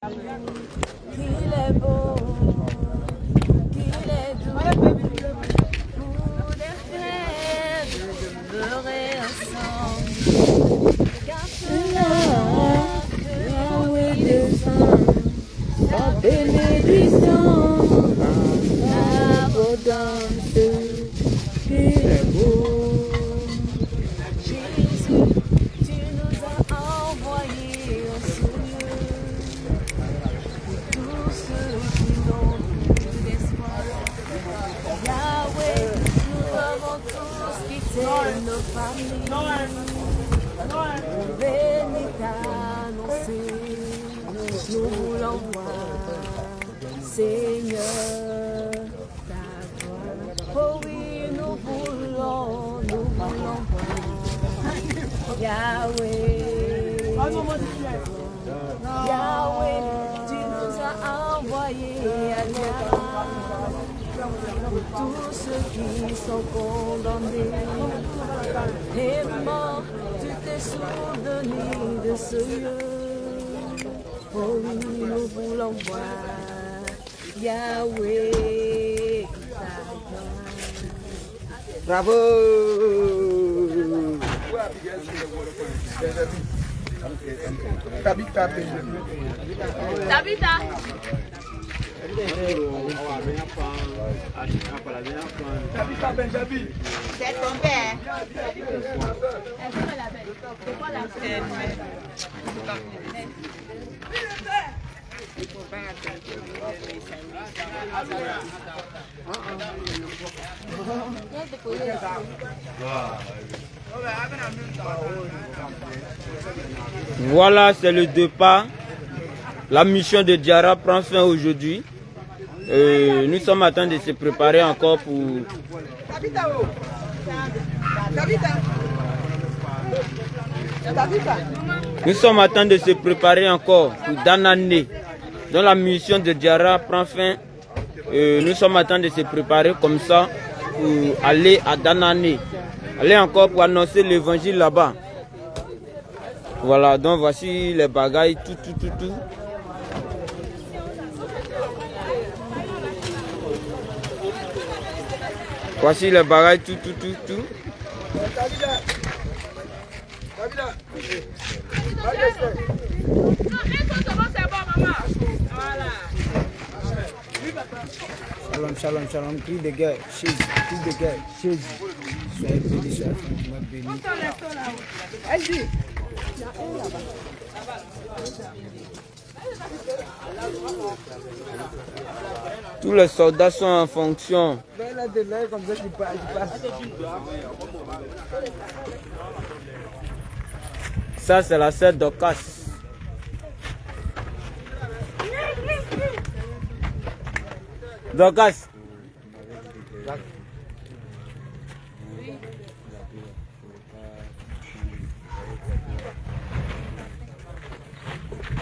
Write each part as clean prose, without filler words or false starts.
Qu'il est beau, qu'il est doux, pour des frères de demeurer ensemble. Car cela que Yahweh descend, sa bénédiction, l'abondance, qu'il est beau. Jésus, tu nous as envoyés au Seigneur. Tous ceux qui n'ont plus d'espoir, Yahweh, nous avons tous quitté nos familles. Venez t'annoncer, nous voulons voir, Seigneur, ta gloire. Oh oui, nous voulons voir, Yahweh. Yahweh, tu nous as envoyés ailleurs pour tous ceux qui sont condamnés et morts. Tu t'es souvenu de ce lieu. Oh oui, nous voulons voir Yahweh. Bravo. Tabita. Benjamin. C'est ton père. Voilà, c'est le départ. La mission de Diarra prend fin aujourd'hui. Nous sommes en train de se préparer encore pour... Nous sommes en train de se préparer encore pour Danané, dont la mission de Diarra prend fin. Nous sommes en train de se préparer comme ça pour aller à Danané. Aller encore pour annoncer l'évangile là-bas. Voilà, donc voici les bagailles, tout. Voici les bagailles, tout. Shalom, cri de guerre, Jésus. Soyez bénis, soyez bénis. Tous les soldats sont en fonction. Ça, c'est la sœur d'Ocas. Dorcas.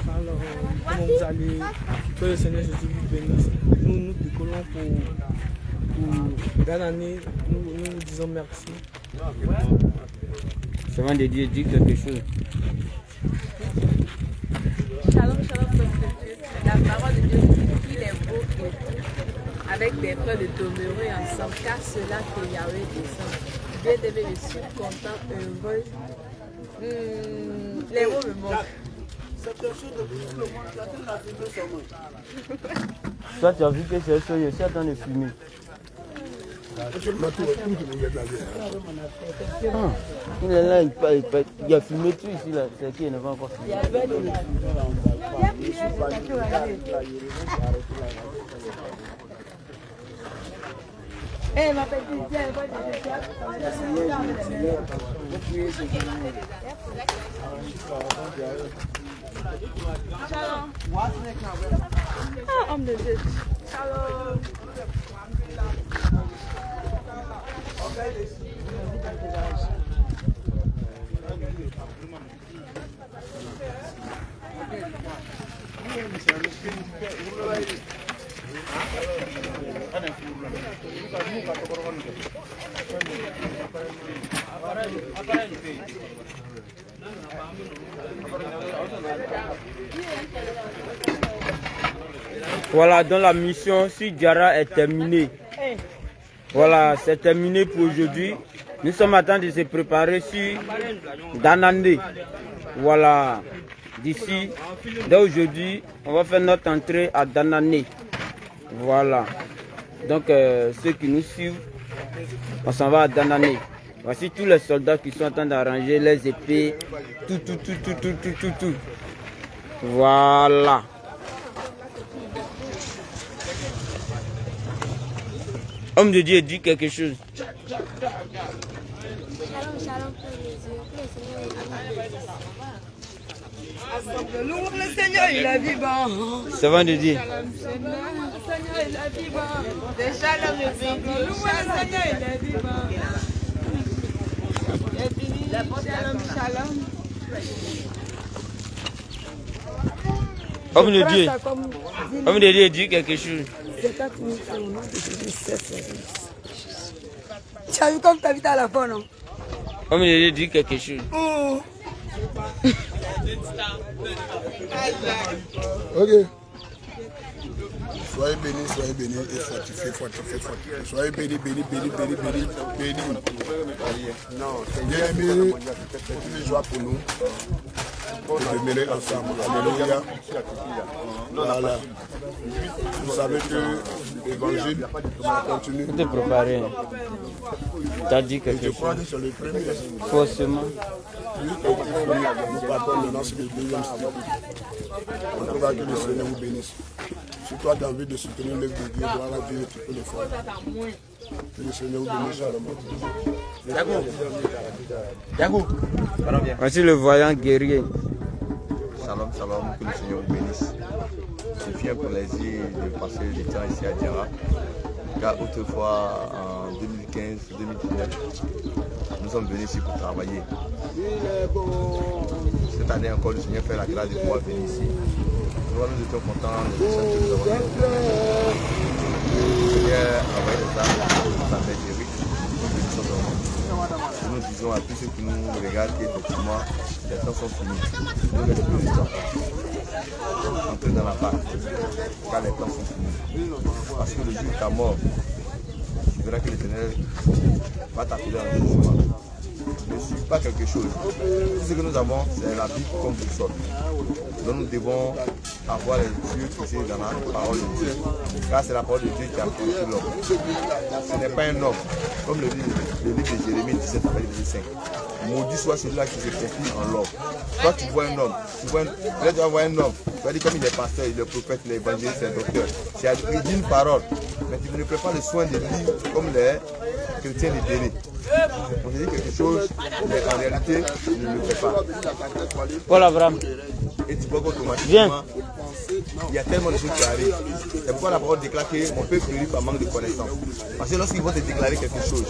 Alors, comment vous allez? Que le Seigneur Jésus vous bénisse. Nous décollons pour Danané. Nous disons merci. Seigneur de Dieu dit quelque chose. Shalom, peuple de Dieu. La parole de Dieu dit qu'il est beau et avec des frères de demeurer ensemble, car cela que Yahweh descend. Bien-aimé, je suis content, heureux. Les mots me manquent. Toi, tu as vu que c'est ça, je suis en train de fumer. Il est là, il a fumé tout ici, là. C'est qui, il ne va encore fumer. Eh, ma petite, ah, homme de Dieu. Shalom. Voilà, donc la mission sur Diarra est terminée. Voilà, c'est terminé pour aujourd'hui. Nous sommes en train de se préparer sur Danande. Voilà, d'ici, dès aujourd'hui, on va faire notre entrée à Danane. Voilà. Donc, ceux qui nous suivent, on s'en va à Danane. Voici tous les soldats qui sont en train d'arranger les épées. Tout. Voilà. Homme de Dieu dit quelque chose. Le Seigneur, il a vu bon. Ça va de Dieu. Le Seigneur, il a vu bon. Déjà, le Seigneur, il a vu bon. Shalom. Homme de Dieu. Homme de Dieu dit quelque chose. Tu as vu comme tu habites à la fin, non? Homme de Dieu dit quelque chose. Ok. Soyez bénis et fortifiés. Soyez bénis. Bien aimé, c'est une joie pour nous de demeurer ensemble. Alléluia. Voilà. Vous savez que l'évangile continue. Tout est préparé. Tu as dit quelque Je crois chose. que c'est le premier. Forcément. Nous partons maintenant sur le deuxième stade. On croit que le Seigneur vous bénisse. Si toi tu as envie de soutenir l'œuvre de Dieu, voilà Dieu, tu peux le faire. Que le Seigneur vous bénisse. Voici le voyant guerrier. Shalom, que le Seigneur vous bénisse. Je viens pour plaisir de passer du temps ici à Diarra. Car autrefois, en 2015-2019, nous sommes venus ici pour travailler. Cette année encore, le Seigneur fait la grâce de pouvoir venir ici. Nous étions contents de ce que nous avons fait. Le Seigneur a envoyé des armes dans sa bergerie. Nous disons à tous ceux qui nous regardent qu'effectivement, les temps sont finis. Nous restons plus de temps. Entrez dans la barque, car les temps sont finis. Parce que le jour de ta mort, tu verras que l'Éternel va t'appeler dans le jugement. Ne suis pas quelque chose. Tout ce que nous avons, c'est la Bible comme boussole. Donc nous devons avoir les yeux fixés dans la parole de Dieu. Car c'est la parole de Dieu qui a construit l'homme. Ce n'est pas un homme. Comme le livre de Jérémie 17, verset 5. Maudit soit celui-là qui se confie en l'homme. Toi tu vois un homme. Tu vas voir un homme. Tu vas dire comme il est pasteur, il est prophète, il est évangéliste, il est docteur. C'est à dire une parole. Mais tu ne prends pas le soin de lire comme les chrétiens libérés. On te dit quelque chose, mais en réalité, tu ne le fais pas. Paul Abraham. Et tu vois qu'automatiquement, il y a tellement de choses qui arrivent. C'est pourquoi la parole déclare que mon peuple périt par manque de connaissance. Parce que lorsqu'ils vont te déclarer quelque chose,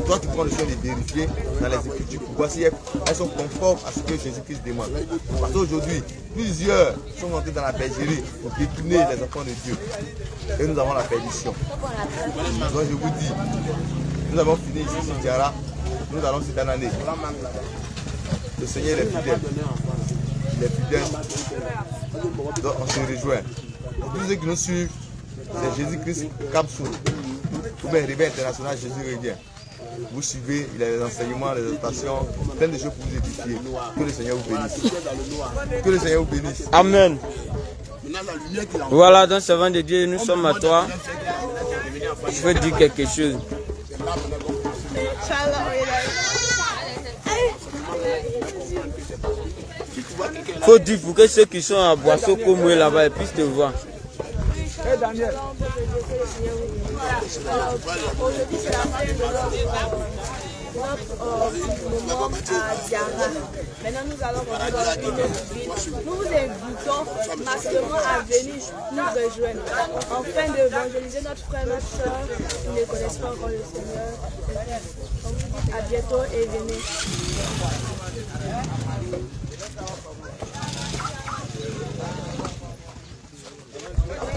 toi tu prends le soin de vérifier dans les Écritures pour voir si elles sont conformes à ce que Jésus-Christ demande. Parce qu'aujourd'hui, plusieurs sont montés dans la bergerie pour détourner les enfants de Dieu. Et nous avons la perdition. Donc je vous dis, nous avons fini ici sur Diarra, nous allons sur Danane. Le Seigneur est fidèle. Il est fidèle. Donc on se rejoint. Pour tous ceux qui nous suivent, c'est Jésus-Christ Capsule. Ou bien Réveil International, Jésus revient. Vous suivez, il y a des enseignements, des exhortations, plein de choses pour vous édifier. Que le Seigneur vous bénisse. Que le Seigneur vous bénisse. Amen. Voilà, dans ce vent de Dieu, nous sommes à toi. Je veux dire quelque chose. Faut dire pour que ceux qui sont à Boisseau comme moi là-bas puissent te voir. Aujourd'hui, c'est la fin de notre moment à Diarra. Maintenant, nous allons rentrer dans une autre ville. Nous vous invitons massivement à venir nous rejoindre afin d'évangéliser notre frère, notre soeur qui ne connaissent pas encore le Seigneur. On vous dit à bientôt et venez.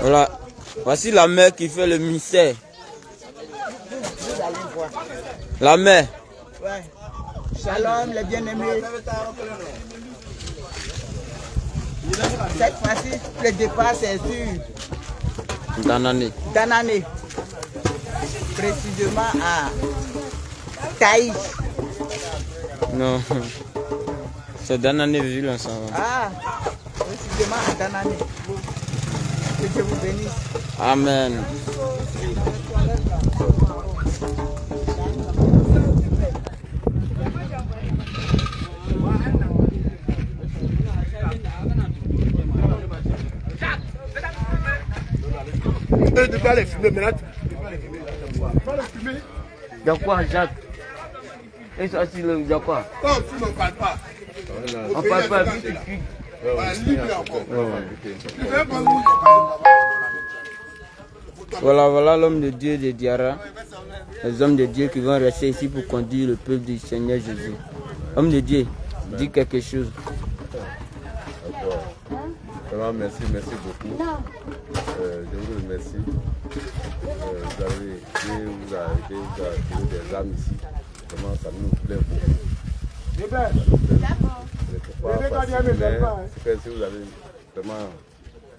Voilà, voici la mère qui fait le mystère. La mère. Ouais. Shalom les bien-aimés. Cette fois-ci, le départ c'est sûr. Danané. Danané. Précisément à Taï. Non. C'est Danané ville ensemble. Ah, précisément à Danané. Que Dieu vous bénisse. Amen. Tu peux les fumer maintenant. De quoi, Jacques? Et ça, c'est le de quoi? Non, tu ne parles pas. On parle pas. Voilà l'homme de Dieu de Diarra. Les hommes de Dieu qui vont rester ici pour conduire le peuple du Seigneur Jésus. Homme de Dieu, dis quelque chose. Vraiment, merci beaucoup. Je vous remercie. Vous avez trouvé des âmes ici. Vraiment, ça nous plaît beaucoup. C'est que si vous avez vraiment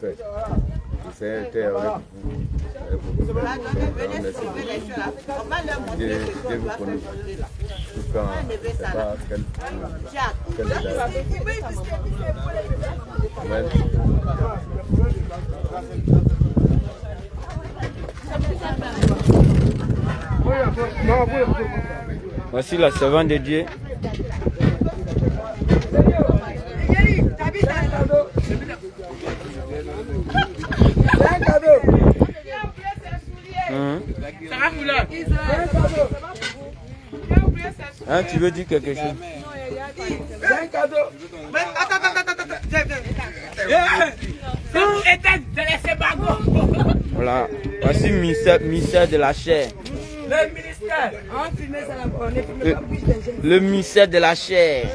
fait, c'est un terre avec vous. Merci beaucoup. Dieu vous connaît. Tout quand c'est pas quel Amen. Voici la servante de Dieu. Hein, tu veux dire quelque chose? Voilà, voici ministère de la chair. Le ministère de la chair.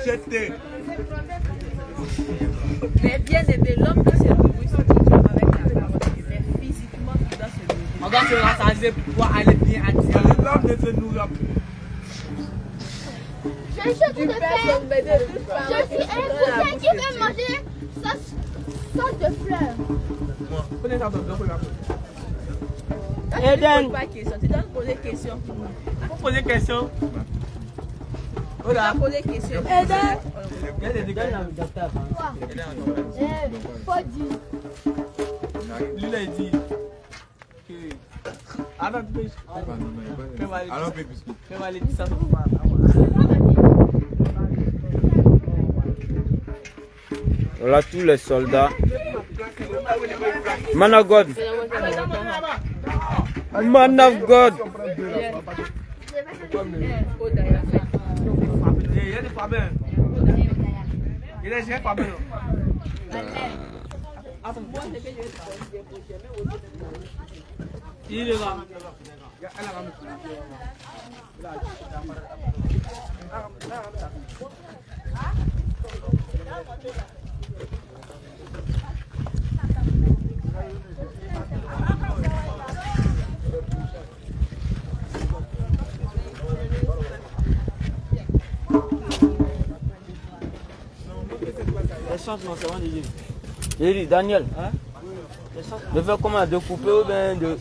Mais bien aimé, l'homme qui se débrouille sur le job avec la parole de Dieu, mais physiquement, il doit se débrouiller. On doit se rassasier pour pouvoir aller bien à Dieu. L'homme ne se nourrit pas. J'ai une chose de faire. Je suis un cousin qui veut manger sauce de fleurs. Eden. Tu dois poser question. Faut poser question. Tu dois poser question. Eden. Faut dire. Lui, il a dit que. Voilà tous les soldats. Man of God. Man of God. J'ai dit Daniel, hein? De faire comment? De couper ou bien de...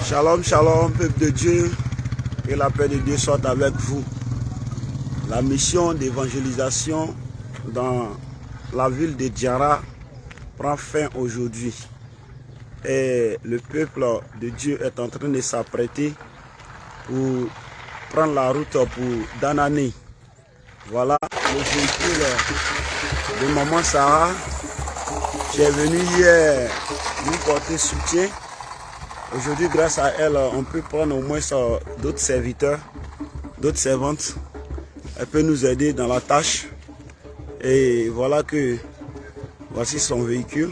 Shalom, shalom, peuple de Dieu, que la paix de Dieu soit avec vous. La mission d'évangélisation dans la ville de Diarra prend fin aujourd'hui. Et le peuple de Dieu est en train de s'apprêter pour prendre la route pour Danané. Voilà le véhicule de maman Sarah qui est venue hier nous porter soutien. Aujourd'hui, grâce à elle, on peut prendre au moins d'autres serviteurs, d'autres servantes. Elle peut nous aider dans la tâche. Et voilà que voici son véhicule.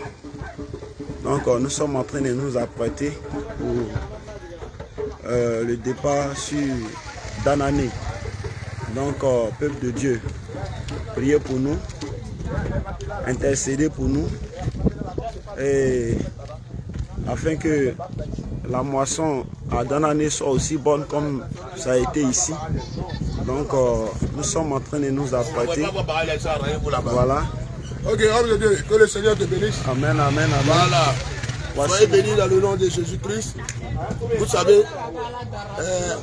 Donc nous sommes en train de nous apprêter pour le départ sur Danané. Donc peuple de Dieu, priez pour nous, intercédez pour nous, et afin que la moisson à Danané soit aussi bonne comme ça a été ici. Donc nous sommes en train de nous apprêter. Voilà. Ok, homme de Dieu, que le Seigneur te bénisse. Amen, amen, amen. Voilà. Soyez bénis dans le nom de Jésus-Christ. Vous savez,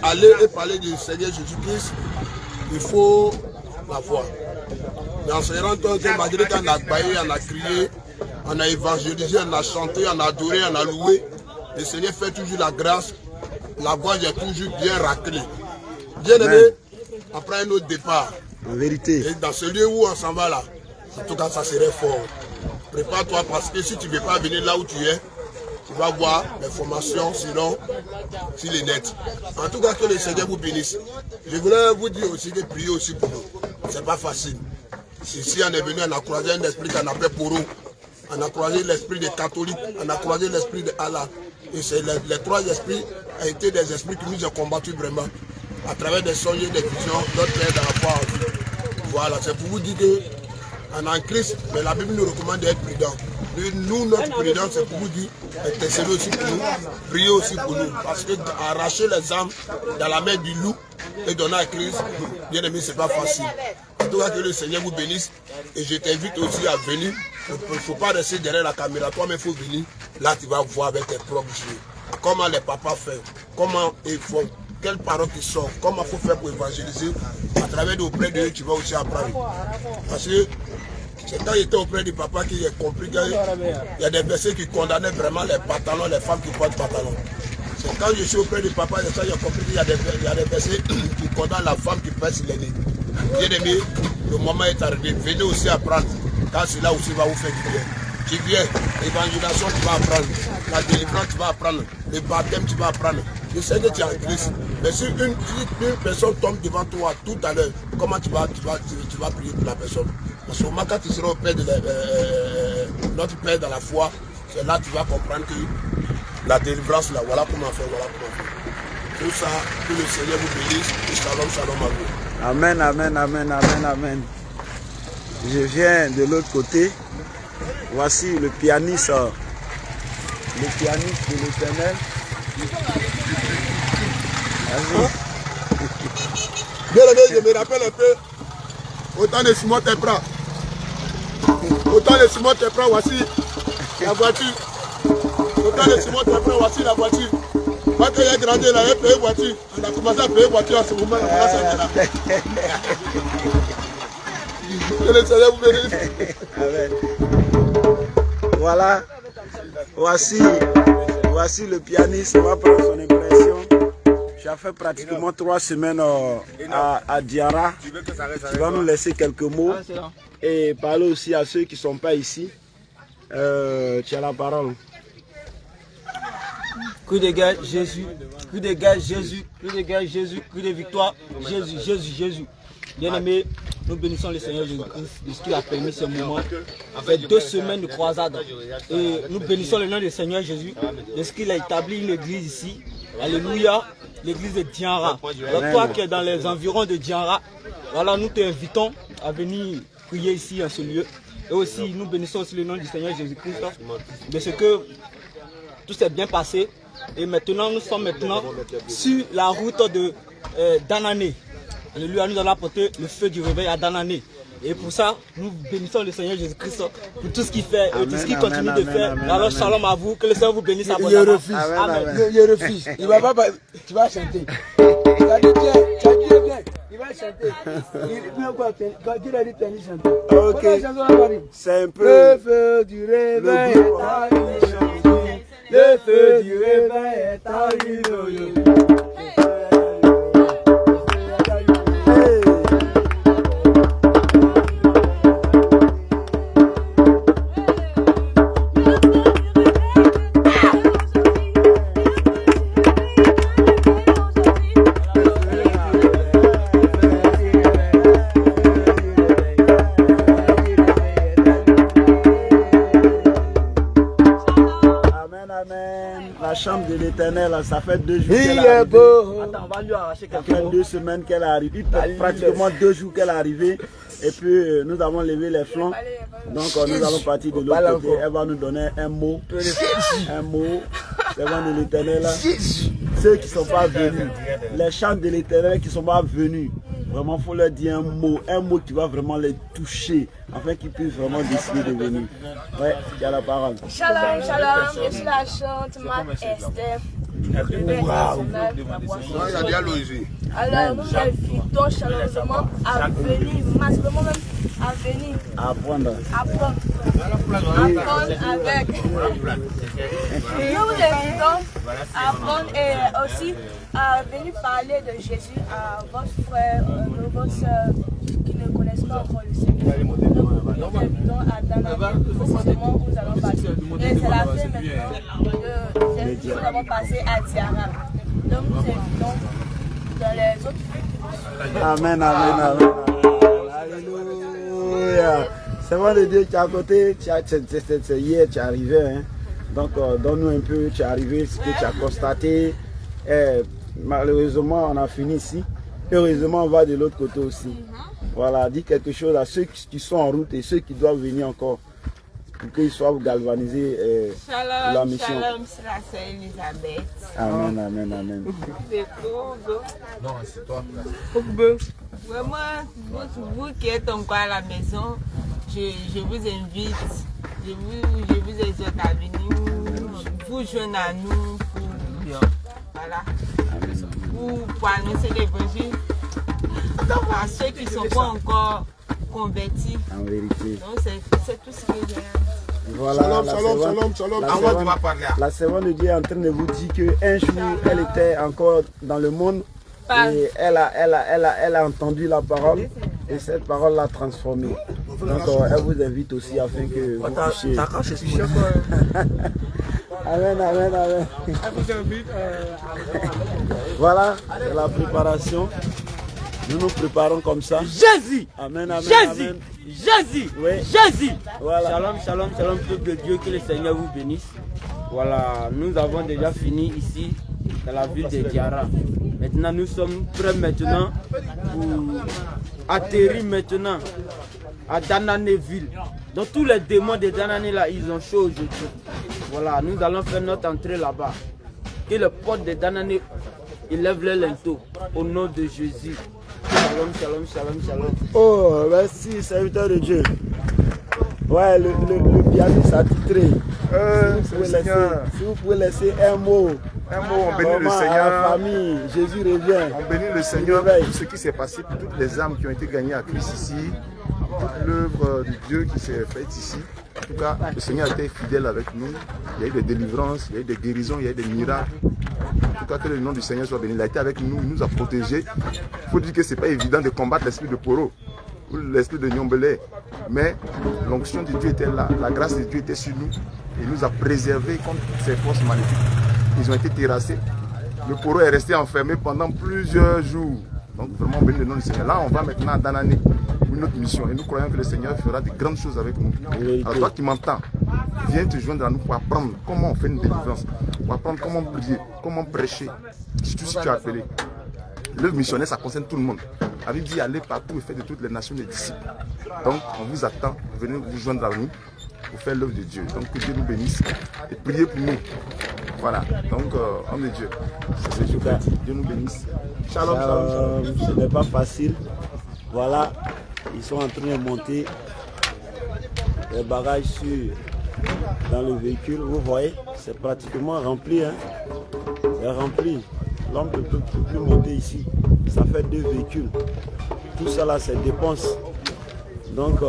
aller et parler du Seigneur Jésus-Christ, il faut la foi. Mais en se rendant compte, malgré qu'on a baillé, on a crié, on a évangélisé, on a chanté, on a adoré, on a loué, le Seigneur fait toujours la grâce. La voie est toujours bien raclée. Bien aimé, après un autre départ. En vérité. Et dans ce lieu où on s'en va là, en tout cas, ça serait fort. Prépare-toi parce que si tu ne veux pas venir là où tu es, tu vas voir l'information sinon sur les nets. En tout cas, que le Seigneur vous bénisse. Je voulais vous dire aussi de prier aussi pour nous. Ce n'est pas facile. Ici, on est venu, on a croisé un esprit qu'on appelle Poro. On a croisé l'esprit des catholiques, on a croisé l'esprit de Allah. Et les trois esprits ont été des esprits qui nous ont combattus vraiment. À travers des songes et des visions, notre Père dans la foi en vie. Voilà, c'est pour vous dire qu'on est en Christ, mais la Bible nous recommande d'être prudents. Nous, notre prudence, c'est pour vous dire, intercéder aussi pour nous, prier aussi pour nous. Parce que arracher les âmes dans la main du loup et donner à Christ, bien aimé, c'est pas facile. En tout cas, que le Seigneur vous bénisse. Et je t'invite aussi à venir. Il ne faut pas rester derrière la caméra. Toi-même, il faut venir. Là, tu vas voir avec tes propres yeux. Comment les papas font, comment ils font, quelles paroles qui sortent, comment il faut faire pour évangéliser. À travers auprès d'eux, tu vas aussi apprendre. Parce que c'est quand j'étais auprès du papa qu'il a compris qu'il y a des versets qui condamnaient vraiment les pantalons, les femmes qui portent pantalons. C'est quand je suis auprès du papa, j'ai compris qu'il y a des versets qui condamnent la femme qui pèse les nez. Bien aimé, le moment est arrivé. Venez aussi apprendre. Car cela aussi va vous faire du bien. Tu viens, l'évangélisation tu vas apprendre, la délivrance tu vas apprendre, le baptême tu vas apprendre. Je sais que tu es en Christ, mais si une personne tombe devant toi tout à l'heure, comment tu vas prier pour la personne? Parce que quand tu seras auprès de notre Père dans la foi, c'est là que tu vas comprendre que la délivrance là, voilà comment faire, voilà comment faire. Tout ça, que le Seigneur vous bénisse, et shalom, shalom à vous. Amen, amen, amen, amen, amen. Je viens de l'autre côté. Voici le pianiste de l'Éternel. Bien aimé, je me rappelle un peu, autant de Simon Tepra. Autant de Simon Tepra, voici la voiture. Autant de Simon Tepra, voici la voiture. Quand il a grandi, il avait payé voiture. On a commencé à payer voiture à ce moment. Que le Seigneur vous bénisse. Amen. Voilà, voici le pianiste, on va prendre son impression. J'ai fait pratiquement 3 semaines à Diarra. Tu vas nous laisser quelques mots et parler aussi à ceux qui ne sont pas ici. Tu as la parole. Cri de guerre, Jésus. Cri de guerre, Jésus. Cri de guerre, Jésus. Cri de victoire, Jésus, Jésus, Jésus. Bien-aimés, nous bénissons le Seigneur Jésus-Christ de ce qu'il a permis ce moment. Après 2 semaines de croisade. Et nous bénissons le nom du Seigneur Jésus de ce qu'il a établi une église ici. Alléluia, l'église de Diarra. Alors toi qui es dans les environs de Diarra, voilà, nous t'invitons à venir prier ici en ce lieu. Et aussi, nous bénissons aussi le nom du Seigneur Jésus-Christ de ce que tout s'est bien passé. Et maintenant, nous sommes sur la route de Danané. Alléluia, nous allons apporter le feu du réveil à Danané. Et pour ça, nous bénissons le Seigneur Jésus-Christ pour tout ce qu'il fait et tout ce qu'il continue de faire. Alors, shalom à vous, que le Seigneur vous bénisse abondamment. Je refuse. Amen. Je refuse. Il va pas, tu vas chanter. Tu as dit bien. Il va chanter. Quand il a dit tu as chanter. Ok. C'est un peu. Le feu du réveil est arrivé. Le feu du réveil est arrivé. La chambre de l'Éternel, ça fait 2 jours qu'elle est arrivée. Attends, on va lui arracher Ça quelques fait mots. 2 semaines qu'elle est arrivée, pratiquement 2 jours qu'elle est arrivée. Et puis nous avons levé les flancs. Donc nous allons partir de l'autre côté. Elle va nous donner un mot. Un mot. Devant de l'Éternel. Ceux qui ne sont pas venus. Les chants de l'Éternel qui ne sont pas venus. Vraiment, il faut leur dire un mot qui va vraiment les toucher, afin qu'ils puissent vraiment décider de venir. Ouais, tu as la parole. Shalom, shalom, je suis la chante Mat Esther. Wow. Alors nous invitons chaleureusement à venir, massivement même à venir. Apprendre. Apprendre avec. Nous vous invitons à apprendre et aussi à venir parler de Jésus à votre frère, vos soeurs qui ne connaissent pas encore le Seigneur. Nous vous invitons à Danane, précisément où nous allons passer. Et c'est la fin maintenant de nous avons passé à Diara. Donc nous invitons dans les autres. Amen, amen, amen. Alléluia. C'est vrai de Dieu, tu es à côté, c'est hier, tu es arrivé. Hein. Donc, donne-nous un peu, tu es arrivé, ce que tu as constaté. Malheureusement, on a fini ici. Heureusement, on va de l'autre côté aussi. Voilà, dis quelque chose à ceux qui sont en route et ceux qui doivent venir encore pour qu'ils soient galvanisés pour la mission. Shalom, c'est la sœur Elisabeth. Amen, amen, amen. Non, c'est toi. Vraiment, vous qui êtes encore à la maison, je vous invite, je vous exhorte à venir vous joindre à nous pour annoncer l'évangile à ceux qui ne sont pas encore convertis. En vérité. Donc c'est tout ce que j'ai. Voilà, shalom. La servante de Dieu est en train de vous dire qu'un jour, elle était encore dans le monde et elle a entendu la parole et cette parole l'a transformée. Donc, elle vous invite aussi afin que vous puissiez. Amen, amen, amen. Voilà, c'est la préparation. Nous nous préparons comme ça. Jésus! Amen, amen, Jésus! amen. Jésus! Oui. Jésus! Voilà. Shalom, shalom, shalom, peuple de Dieu, que le Seigneur vous bénisse. Voilà, nous avons déjà fini ici, dans la ville de Diara. Maintenant, nous sommes prêts maintenant pour atterrir maintenant à Dananeville. Donc tous les démons de Danane là, ils ont chaud aujourd'hui. Voilà, nous allons faire notre entrée là-bas. Que le porte de Danane élève les linteaux au nom de Jésus. Shalom, shalom, shalom, shalom. Oh, merci, serviteur de Dieu. Ouais, le pianiste a titré. Si vous pouvez laisser un mot. On bénit le Seigneur. La famille, Jésus revient. On bénit le Seigneur pour tout ce qui s'est passé, pour toutes les âmes qui ont été gagnées à Christ ici, toute l'œuvre de Dieu qui s'est faite ici. En tout cas, le Seigneur a été fidèle avec nous. Il y a eu des délivrances, il y a eu des guérisons, il y a eu des miracles. En tout cas, que le nom du Seigneur soit béni. Il a été avec nous, il nous a protégés. Il faut dire que ce n'est pas évident de combattre l'esprit de Poro ou l'esprit de Nyombele. Mais l'onction de Dieu était là, la grâce de Dieu était sur nous. Et il nous a préservés contre toutes ces forces maléfiques. Ils ont été terrassés. Le Poro est resté enfermé pendant plusieurs jours. Donc vraiment, béni le nom du Seigneur. Là, on va maintenant à Danane pour notre mission. Et nous croyons que le Seigneur fera de grandes choses avec nous. Alors toi qui m'entends, viens te joindre à nous pour apprendre comment on fait une délivrance. Pour apprendre comment prier, comment prêcher. Surtout si tu es appelé. L'œuvre missionnaire, ça concerne tout le monde. La Bible dit allez partout et faites de toutes les nations des disciples. Donc, on vous attend. Venez vous joindre à nous pour faire l'œuvre de Dieu. Donc, que Dieu nous bénisse et priez pour nous. Voilà. Donc, homme de Dieu, c'est Dieu nous bénisse. Shalom, shalom, shalom. Ce n'est pas facile. Voilà. Ils sont en train de monter les bagages dans le véhicule. Vous voyez, c'est pratiquement rempli. Hein? C'est rempli. L'homme ne peut plus monter ici. Ça fait 2 véhicules. Tout ça là, c'est dépense. Donc,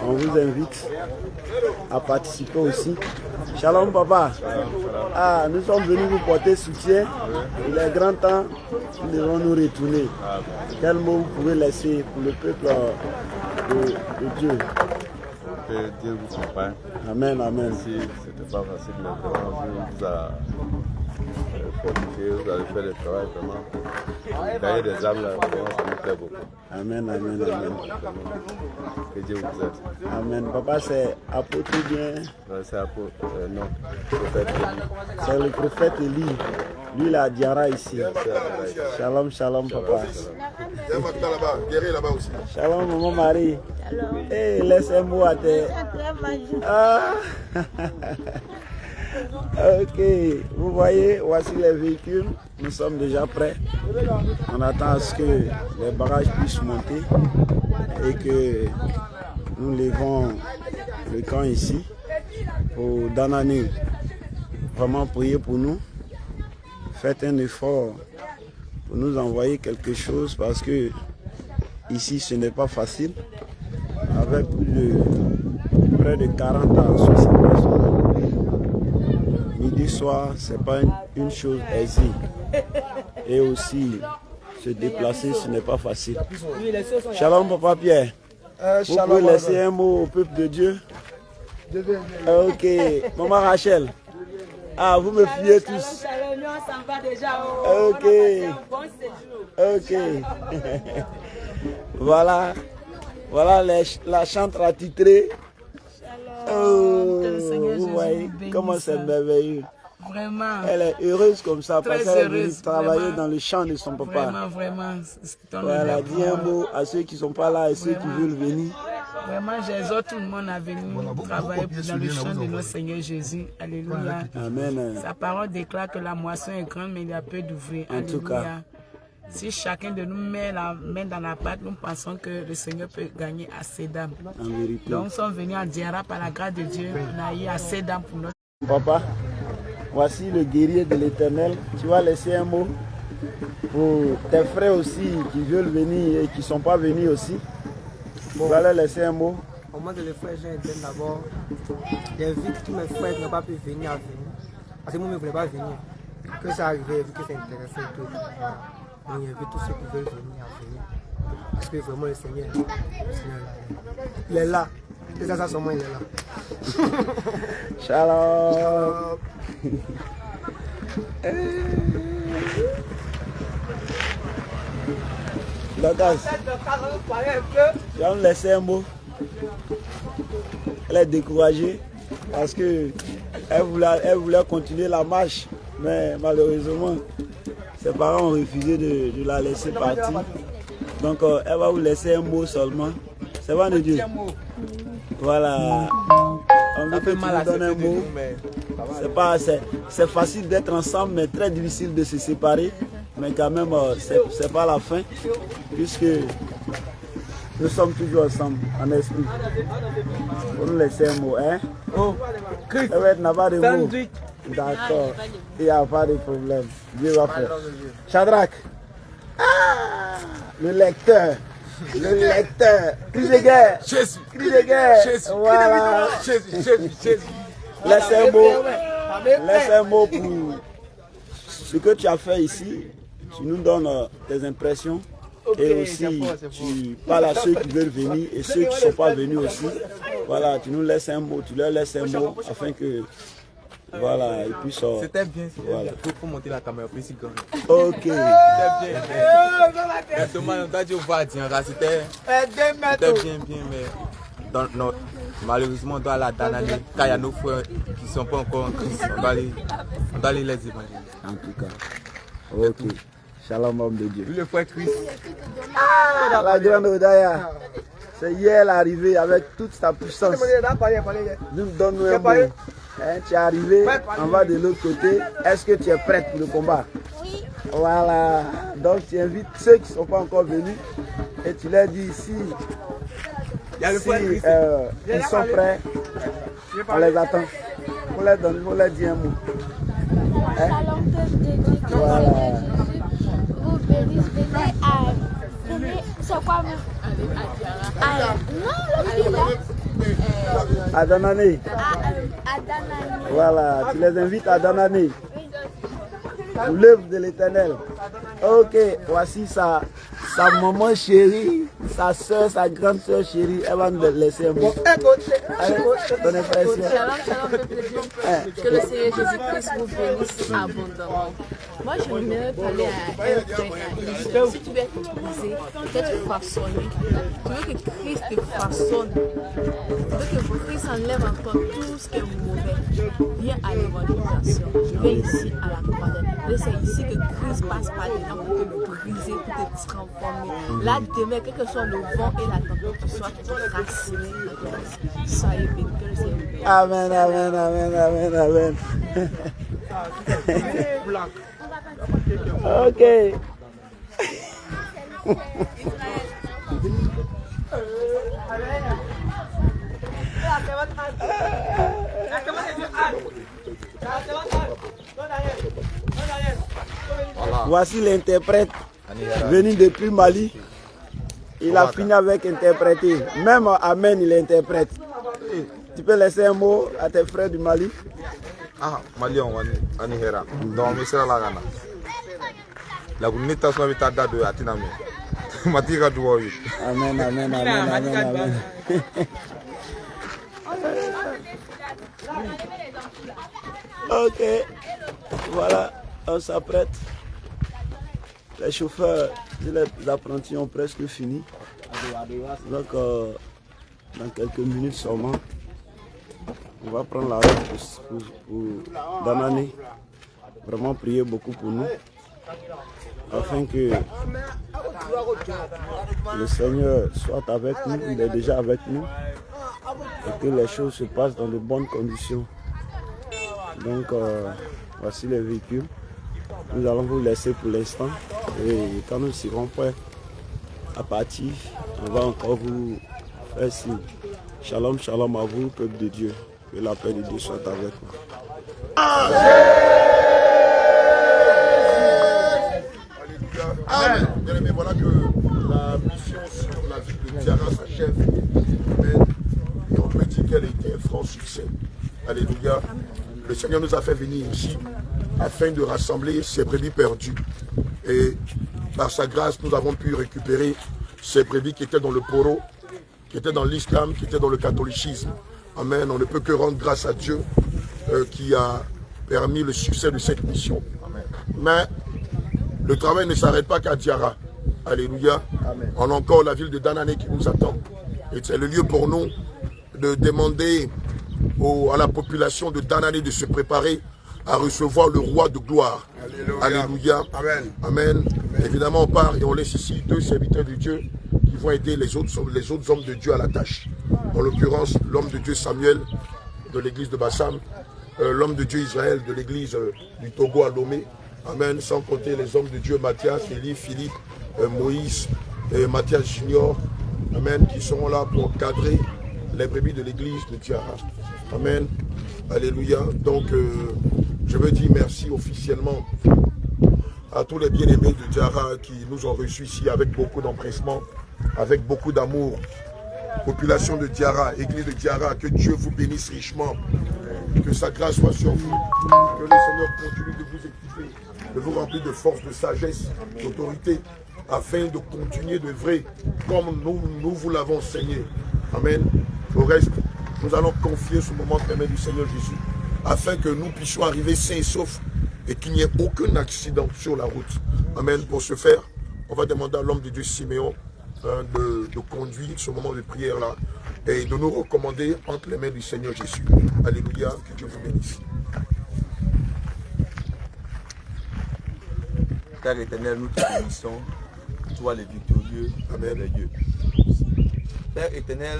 on vous invite à participer aussi. Shalom papa. Ah, nous sommes venus vous porter soutien. Il est grand temps, nous devons nous retourner. Quel mot vous pouvez laisser pour le peuple de Dieu? Que Dieu vous accompagne. Amen, amen. Si c'était pas facile, mais vraiment, Dieu vous a fortifié, vous avez fait le travail vraiment. Gagner des âmes là, vraiment, ça nous plaît beaucoup. Amen, amen, amen. Que Dieu vous aide. Amen. Papa, c'est apôtre bien. C'est apôtre, non, prophète Élie. C'est le prophète Élie. Lui, il a Diara ici. Shalom, shalom, papa. Il y a Magda là-bas, guéri là-bas aussi. Shalom, maman Marie. Hey, laisse un mot à terre. Ah. Ok, vous voyez, voici les véhicules. Nous sommes déjà prêts. On attend à ce que les barrages puissent monter et que nous levons le camp ici pour Danane. Vraiment prier pour nous. Faites un effort pour nous envoyer quelque chose parce que ici ce n'est pas facile. Avec près de 40 ans, 60 personnes, midi soir, ce n'est pas une chose aisée. Et aussi, se déplacer, ce n'est pas facile. Shalom, Papa Pierre. Vous pouvez laisser un mot au peuple de Dieu? Ok. Maman Rachel. Ah, vous me fiez tous. Ok. Ok. Voilà. Voilà la chantre attitrée. Oh, vous voyez comment c'est merveilleux. Vraiment. Elle est heureuse comme ça parce qu'elle est venue travailler vraiment, dans le champ de son papa. Vraiment, vraiment. Voilà, dis un mot à ceux qui ne sont pas là et ceux qui veulent venir. Vraiment, j'exhorte tout le monde à venir travailler dans le champ de notre Seigneur Jésus. Alléluia. Amen. Sa parole déclare que la moisson est grande, mais il y a peu d'ouvriers. En tout cas. Si chacun de nous met la main dans la pâte, nous pensons que le Seigneur peut gagner assez d'âmes. En vérité. Donc, nous sommes venus à Diarra par la grâce de Dieu. On a eu assez d'âmes pour notre. Papa, voici le guerrier de l'Éternel. Tu vas laisser un mot pour tes frères aussi qui veulent venir et qui ne sont pas venus aussi. Bon. Tu vas leur laisser un mot. Au moment de les frères, j'ai d'abord j'invite tous mes frères qui n'ont pas pu venir à venir. Parce que moi, je ne voulais pas venir. Que ça arrive, vu que c'est intéressant et tout. On invite tous ceux qui veulent venir à venir. Parce que vraiment le Seigneur il est là. Et ça seulement il est là. Shalom. Lucas, tu vas me laisser un mot. Elle est découragée parce que elle voulait continuer la marche, mais malheureusement, ses parents ont refusé de la laisser partir. Donc, elle va vous laisser un mot seulement. C'est vrai de Dieu. Voilà. On veut que tu nous donnes un mot. C'est facile d'être ensemble, mais très difficile de se séparer. Mais quand même, c'est pas la fin, puisque nous sommes toujours ensemble, en esprit. Pour nous laisser un mot, hein? Oh, Christ, n'a pas de mots. D'accord, il n'y a pas de problème. Dieu va faire. Shadrach, le lecteur. Le lecteur. Cri de guerre. Jésus. Cri de guerre. Jésus. Voilà. Jésus. Laisse un mot. Laisse un mot pour ce que tu as fait ici. Tu nous donnes tes impressions. Et aussi, tu parles à ceux qui veulent venir et ceux qui ne sont pas venus aussi. Voilà, tu nous laisses un mot, tu leur laisses un mot afin que. Voilà, et puis ça. C'était bien, voilà. Il faut monter la caméra plus si grande. Ok. C'était bien. Dommage, on a dit au Vadien, c'était bien, mais malheureusement, on doit aller à Danane, car il y a nos frères qui ne sont pas encore en Christ. On doit aller les évangéliser. En tout cas. Ok. Shalom, homme de Dieu. Le frère Christ. La grande Odaya. C'est hier l'arrivée avec toute sa puissance. Nous donne-nous un mot. Hein, tu es arrivé, on va de l'autre côté. Est-ce que tu es prête pour le combat? Oui. Voilà. Donc tu invites ceux qui ne sont pas encore venus et tu leur dis ici. Ils sont prêts, on les attend. On leur dit un mot. Hein? Voilà. Vous venez c'est quoi? À Danane. Voilà, tu les invites à Danane. L'œuvre de l'Éternel. Ok, voici sa maman chérie, sa soeur, sa grande soeur chérie. Elle va nous laisser un mot. Ton impression. Que le Seigneur Jésus-Christ vous bénisse abondamment. Moi, je voudrais parler à un frère. Si tu veux être brisé, être façonné, tu veux que Christ te façonne, tu veux que Christ enlève encore tout ce qui est mauvais, viens à l'évangélisation. Viens ici à la croix. C'est ici que Christ passe par dedans pour te briser, pour te transformer. formé. Là, demain, quel que soit le vent et la tempête, tu sois tracé. Soyez bénis, que le Seigneur bénisse. Amen, amen, amen, amen, amen. Ok. Voici l'interprète venu depuis Mali. Il a fini avec interpréter. Même Amen, il interprète. Tu peux laisser un mot à tes frères du Mali? Ah, Mali, on va Anihera. Donc, mais c'est la gana. La bonita soit vite à de Atiname. Matika doit. Amen, amen, amen, amen, amen. Ok, voilà, on s'apprête. Les chauffeurs et les apprentis ont presque fini. Donc, dans quelques minutes seulement, on va prendre la route pour Danane. Vraiment prier beaucoup pour nous, afin que le Seigneur soit avec nous, il est déjà avec nous, et que les choses se passent dans de bonnes conditions. Donc, voici les véhicules. Nous allons vous laisser pour l'instant. Et quand nous serons prêts à partir, on va encore vous faire signe. Shalom, shalom à vous, peuple de Dieu. Que la paix de Dieu soit avec vous. Amen. Bien aimé, voilà que la mission sur la ville de Diarra s'achève. Amen. Et on peut dire qu'elle a été un franc succès. Alléluia. Le Seigneur nous a fait venir ici afin de rassembler ses brebis perdues. Et par sa grâce, nous avons pu récupérer ces brebis qui étaient dans le poro, qui étaient dans l'islam, qui étaient dans le catholicisme. Amen. On ne peut que rendre grâce à Dieu qui a permis le succès de cette mission. Amen. Mais le travail ne s'arrête pas qu'à Diarra. Alléluia. Amen. On a encore la ville de Danane qui nous attend. Et c'est le lieu pour nous de demander à la population de Danane de se préparer à recevoir le roi de gloire. Alléluia. Alléluia. Amen. Amen. Évidemment, on part et on laisse ici deux serviteurs de Dieu qui vont aider les autres hommes de Dieu à la tâche. En l'occurrence, l'homme de Dieu Samuel de l'église de Bassam, l'homme de Dieu Israël de l'église du Togo à Lomé. Amen. Sans compter les hommes de Dieu Mathias, Élie, Philippe, Moïse et Mathias Junior. Amen. Qui seront là pour cadrer les brebis de l'église de Diarra. Amen. Alléluia. Donc, je veux dire merci officiellement à tous les bien-aimés de Diarra qui nous ont reçus ici avec beaucoup d'empressement, avec beaucoup d'amour. Population de Diarra, église de Diarra, que Dieu vous bénisse richement, que sa grâce soit sur vous, que le Seigneur continue de vous équiper, de vous remplir de force, de sagesse, d'autorité, afin de continuer d'œuvrer comme nous vous l'avons enseigné. Amen. Au reste, nous allons confier ce moment entre les mains du Seigneur Jésus, afin que nous puissions arriver sains et saufs et qu'il n'y ait aucun accident sur la route. Amen. Pour ce faire, on va demander à l'homme de Dieu Siméon de conduire ce moment de prière-là et de nous recommander entre les mains du Seigneur Jésus. Alléluia, que Dieu vous bénisse. Père éternel, nous te bénissons, toi les victorieux, Amen. Les dieux. Père éternel,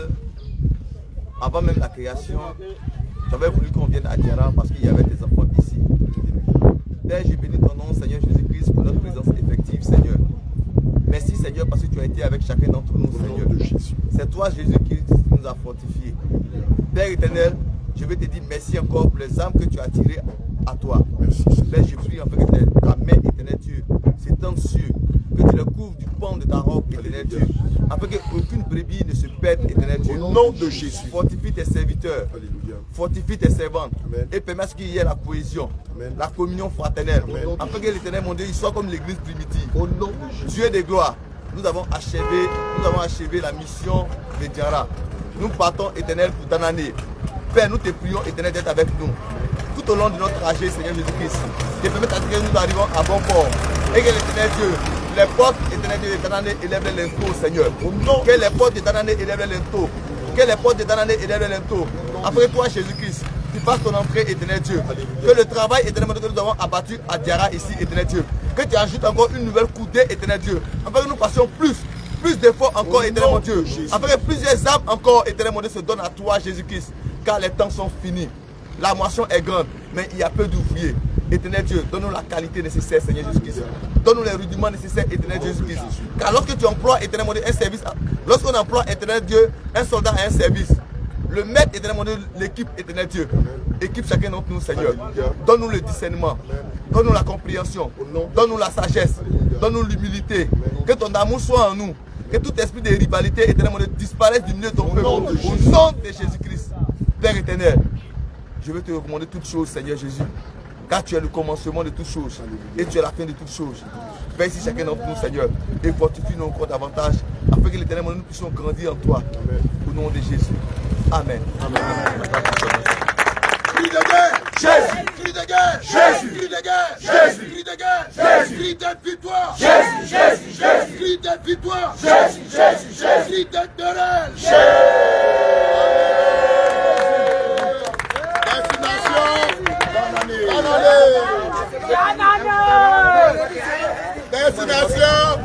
avant même la création, j'avais voulu qu'on vienne à Diarra parce qu'il y avait des enfants ici. Père, je bénis ton nom, Seigneur Jésus-Christ, pour notre présence effective, Seigneur. Merci Seigneur parce que tu as été avec chacun d'entre nous, Seigneur. C'est toi Jésus qui nous a fortifiés. Père éternel, je veux te dire merci encore pour les âmes que tu as tirées à toi. Merci. Père, je prie afin que ta main, éternel Dieu, s'étende sur, que tu le couvres du pan de ta robe, éternel Dieu, afin qu'aucune brebis ne se perde, éternel Dieu. Au nom de Jésus. Fortifie tes serviteurs. Alléluia. Fortifie tes servantes. Amen. Et permets qu'il y ait la cohésion, Amen. la communion fraternelle, Amen. afin que l'éternel mon Dieu il soit comme l'église primitive. Au nom de Jésus. Dieu de gloire, nous avons achevé la mission de Diarra. Nous partons éternel pour Danane. Père, nous te prions éternel d'être avec nous. Tout au long de notre trajet, Seigneur Jésus-Christ, te permettre que nous arrivons à bon port. Et que l'éternel Dieu, les portes éternel Dieu de Danane élèvent les linteaux, Seigneur. Que les portes de Danane élèvent les linteaux. Que les portes de Danane élèvent les linteaux. Après toi, Jésus-Christ, tu fasses ton entrée, éternel Dieu. Que le travail éternel que nous avons abattu à Diarra ici, éternel Dieu, Que tu ajoutes encore une nouvelle coudée, éternel Dieu. Afin que nous passions plus d'efforts encore, éternel mon Dieu. Afin que plusieurs âmes encore, éternel mon Dieu, se donnent à toi, Jésus-Christ. Car les temps sont finis. La moisson est grande, mais il y a peu d'ouvriers. Éternel Dieu, donne-nous la qualité nécessaire, Seigneur Jésus-Christ. Donne-nous les rudiments nécessaires, éternel Jésus-Christ. Car lorsque tu emploies, éternel mon Dieu, un service, lorsqu'on emploie, éternel Dieu, un soldat à un service, le maître, éternel mon Dieu, l'équipe, éternel Dieu, équipe chacun d'entre nous, Seigneur. Donne-nous le discernement, donne-nous la compréhension, donne-nous la sagesse, donne-nous l'humilité. Que ton amour soit en nous. Que tout esprit de rivalité, éternel mon Dieu, disparaisse du milieu de ton peuple. Au nom de Jésus-Christ. Père éternel, je veux te recommander toutes choses, Seigneur Jésus. Car tu es le commencement de toutes choses et tu es la fin de toutes choses. Veille ici chacun d'entre nous, Seigneur, et fortifie-nous encore davantage afin que l'éternel, nous puissions grandir en toi. Au nom de Jésus. Amen. Amen. Cri de guerre, Jésus. Cri de guerre, Jésus. Cri de guerre, Jésus. Cri de guerre, Jésus. Cri de victoire, Jésus. Jésus. Jésus. Cri de victoire, Jésus. Jésus. Jésus. Cri de querelle, Jésus. Destination.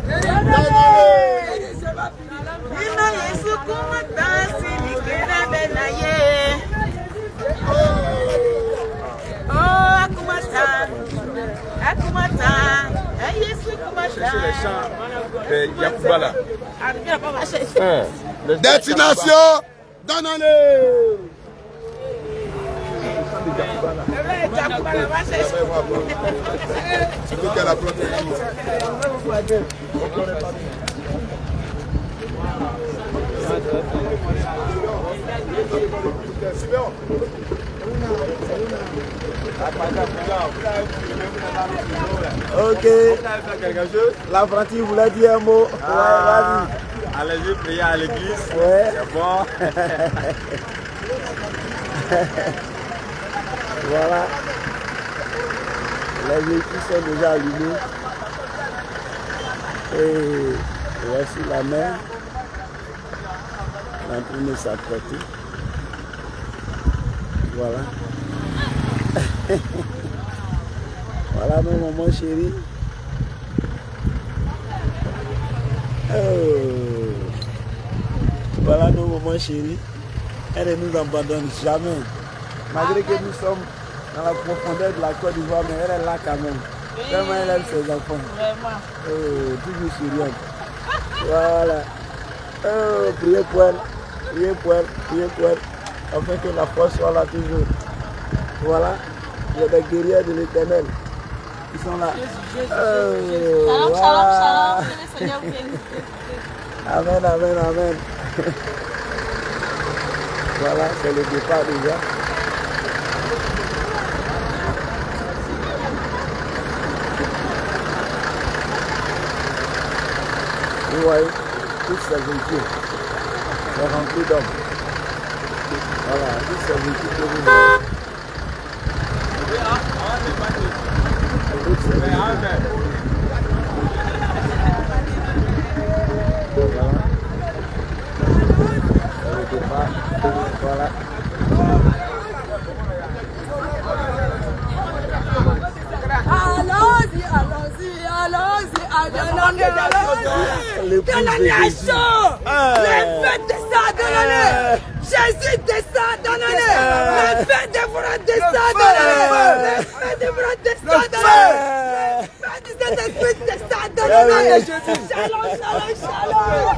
Destination. Donne-le. Ok. L'apprenti voulait dire un mot. Ah, allez-y prier à l'église. Ouais. C'est bon. Voilà. Les véhicules sont déjà allumés. Et voici la mer en train de s'apprêter. Voilà. Voilà nos mamans chéries. Oh. Voilà nos mamans chéries. Elle ne nous abandonne jamais. Malgré que nous sommes dans la profondeur de la Côte d'Ivoire, mais elle est là quand même. Tellement elle aime ses enfants. Vraiment. Oh, toujours souriante. Voilà. Oh, priez pour elle. Priez pour elle. Priez pour elle. Afin que la force soit là toujours. Voilà. Il y a des guerriers de l'Éternel qui sont là. Shalom, voilà. shalom, shalom. Que le Seigneur vous bénisse. Amen, amen, amen. Voilà, c'est le départ déjà. Vous voyez, tous ces véhicules sont remplis d'hommes. Voilà, tous ces véhicules que vous voyez. Tous ces véhicules. Voilà. C'est le départ. Voilà. Allons-y, allons-y, allons-y, allons-y. Donne-le à chaud. Les fêtes descendent, donne-le. Jésus descend, donne-le. Les fêtes de Vra descend, donne-le. Les fêtes de Vra descend, donne-le. Les fêtes du Saint-Esprit descend, donne-le. Shalom, shalom, shalom.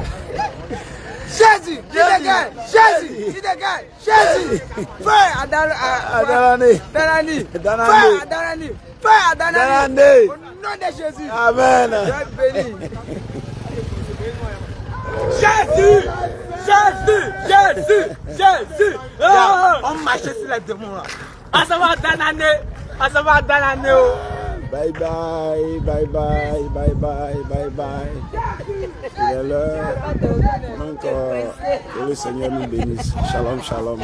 Jésus, il dégage, Jésus, il dégage, Jésus. Fais à Danani, fais à Danani, fais à Danani. Au nom de Jésus. Amen. Béni. Jésus, Jésus, Jésus, Jésus. On marche sur les démons là. Ah, ça va Danani, ah, ça va Danani. Bye bye, bye bye, bye bye, bye bye. Il est l'heure. Donc, que le Seigneur nous bénisse. Shalom, shalom.